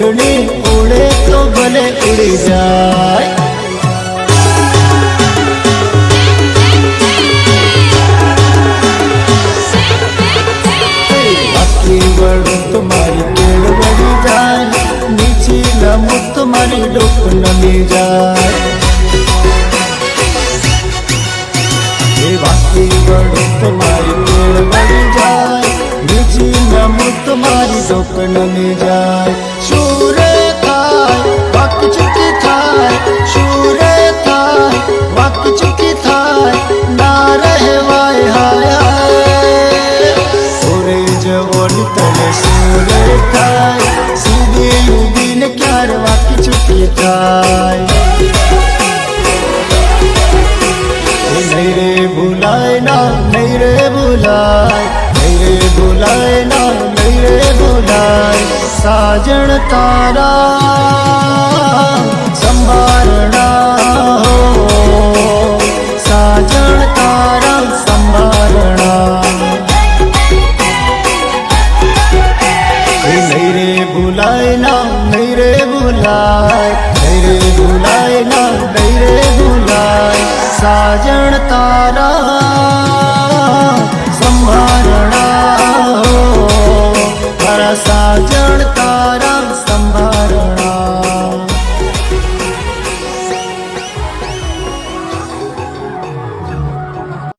ओढ़नी उड़े तो भले उड़ी जाए। बाकी बड़ू तुम्हारी पेड़ बढ़ी जाए, नीची लमु तुम्हारी डुक नमी जाए। बाकी बड़ू तुम्हारी पेड़ बढ़ी जाए, नीची लमु तुम्हारी डुक नमी जाए। शूरे थाय वक चुकी थाय, शूरे थाय वक चुकी थाय, ना रहे वाय हाय हाय। ओरे जवानी तले सूरे थाय, सीधी उगी ने क्यार वक चुकी थाय। नहीं रे भुलाए ना, नहीं रे भुलाए, नहीं रे भुलाए ना, नहीं रे भुलाए। साजन तारा संभालना हो, साजन तारा संभालना। नहीं रे भुलाए ना, नहीं रे भुलाए, नहीं रे भुलाए ना, नहीं रे भुलाए। साजन तारा संभालना हो, तारा साजन तारा